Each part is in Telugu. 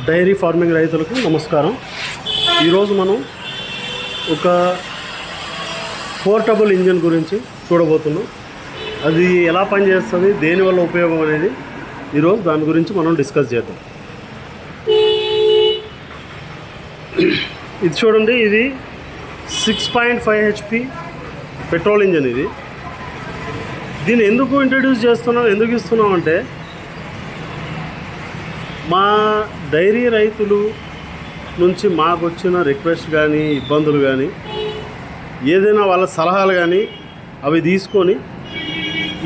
డైరీ ఫార్మింగ్ రైతులకు నమస్కారం. ఈరోజు మనం ఒక పోర్టబుల్ ఇంజిన్ గురించి చూడబోతున్నాం. అది ఎలా పనిచేస్తుంది, దేనివల్ల ఉపయోగం అనేది ఈరోజు దాని గురించి మనం డిస్కస్ చేద్దాం. ఇది చూడండి, ఇది 6.5 HP పెట్రోల్ ఇంజిన్. ఇది దీన్ని ఎందుకు ఇంట్రడ్యూస్ చేస్తున్నాం, ఎందుకు ఇస్తున్నాం అంటే మా డైరీ రైతులు నుంచి మాకు వచ్చిన రిక్వెస్ట్ కానీ, ఇబ్బందులు కానీ, ఏదైనా వాళ్ళ సలహాలు కానీ అవి తీసుకొని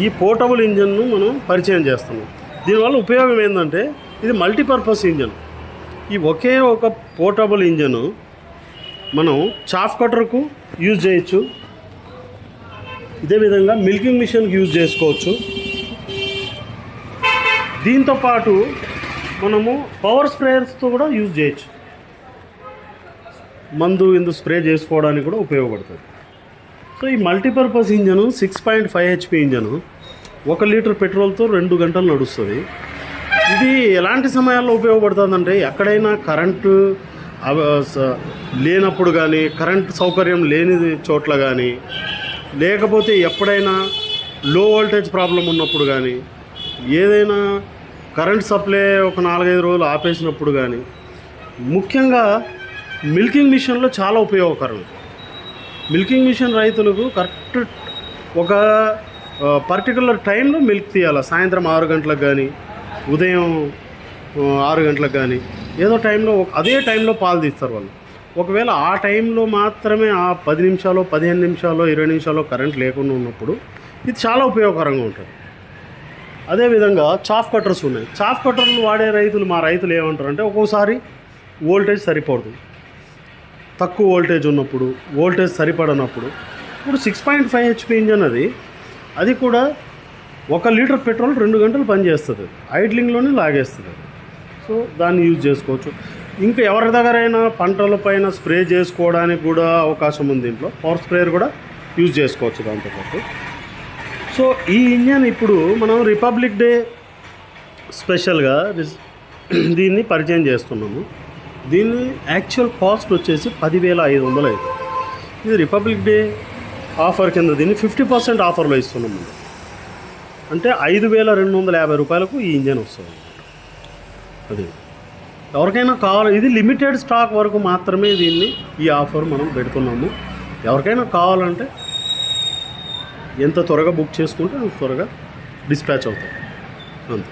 ఈ పోర్టబుల్ ఇంజన్ను మనం పరిచయం చేస్తున్నాం. దీనివల్ల ఉపయోగం ఏంటంటే ఇది మల్టీపర్పస్ ఇంజన్. ఈ ఒకే ఒక పోర్టబుల్ ఇంజను మనం చాఫ్ కట్టర్కు యూజ్ చేయొచ్చు, ఇదే విధంగా మిల్కింగ్ మిషన్కి యూజ్ చేసుకోవచ్చు. దీంతోపాటు మనము పవర్ స్ప్రేయర్స్తో కూడా యూజ్ చేయొచ్చు, మందు స్ప్రే చేసుకోవడానికి కూడా ఉపయోగపడుతుంది. సో ఈ multipurpose engine 6.5 HP engine 1 litre పెట్రోల్తో 2 గంటలు నడుస్తుంది. ఇది ఎలాంటి సమయాల్లో ఉపయోగపడుతుందంటే ఎక్కడైనా కరెంటు లేనప్పుడు కానీ, కరెంటు సౌకర్యం లేని చోట్ల కానీ, లేకపోతే ఎప్పుడైనా లో వోల్టేజ్ ప్రాబ్లం ఉన్నప్పుడు కానీ, ఏదైనా కరెంట్ సప్లై ఒక 4-5 రోజులు ఆపేసినప్పుడు కానీ, ముఖ్యంగా మిల్కింగ్ మిషన్లో చాలా ఉపయోగకరం. మిల్కింగ్ మిషన్ రైతులకు కరెక్ట్ ఒక పర్టికులర్ టైంలో మిల్క్ తీయాలి. సాయంత్రం 6 గంటలకు కానీ, ఉదయం 6 గంటలకు కానీ, ఏదో టైంలో అదే టైంలో పాలు తీస్తారు వాళ్ళు. ఒకవేళ ఆ టైంలో మాత్రమే ఆ 10 నిమిషాలు, 15 నిమిషాలు, 20 నిమిషాలు కరెంట్ లేకుండా ఉన్నప్పుడు ఇది చాలా ఉపయోగకరంగా ఉంటుంది. అదేవిధంగా చాఫ్ కట్టర్స్ ఉన్నాయి. చాఫ్ కట్టర్లు వాడే రైతులు, మా రైతులు ఏమంటారంటే ఒక్కోసారి వోల్టేజ్ సరిపోదు, తక్కువ వోల్టేజ్ ఉన్నప్పుడు, వోల్టేజ్ సరిపడనప్పుడు. ఇప్పుడు 6.5 HP ఇంజన్ అది కూడా 1 లీటర్ పెట్రోల్ 2 గంటలు పనిచేస్తుంది, ఐడ్లింగ్లోనే లాగేస్తుంది. సో దాన్ని యూజ్ చేసుకోవచ్చు. ఇంకా ఎవరి దగ్గరైనా పంటలపైన స్ప్రే చేసుకోవడానికి కూడా అవకాశం ఉంది. దీంట్లో పవర్ స్ప్రేయర్ కూడా యూజ్ చేసుకోవచ్చు దాంతోపాటు. సో ఈ ఇంజన్ ఇప్పుడు మనం రిపబ్లిక్ డే స్పెషల్గా దీన్ని పరిచయం చేస్తున్నాము. దీని యాక్చువల్ కాస్ట్ వచ్చేసి 10,500 అయితే. ఇది రిపబ్లిక్ డే ఆఫర్ కింద దీన్ని 50% ఆఫర్లో ఇస్తున్నాము. అంటే 5,250 రూపాయలకు ఈ ఇంజన్ వస్తుంది. అది ఎవరికైనా కావాలి, ఇది లిమిటెడ్ స్టాక్ వరకు మాత్రమే దీన్ని ఈ ఆఫర్ మనం పెడుతున్నాము. ఎవరికైనా కావాలంటే ఎంత త్వరగా బుక్ చేసుకుంటే అంత త్వరగా డిస్పాచ్ అవుతాయి అంతే.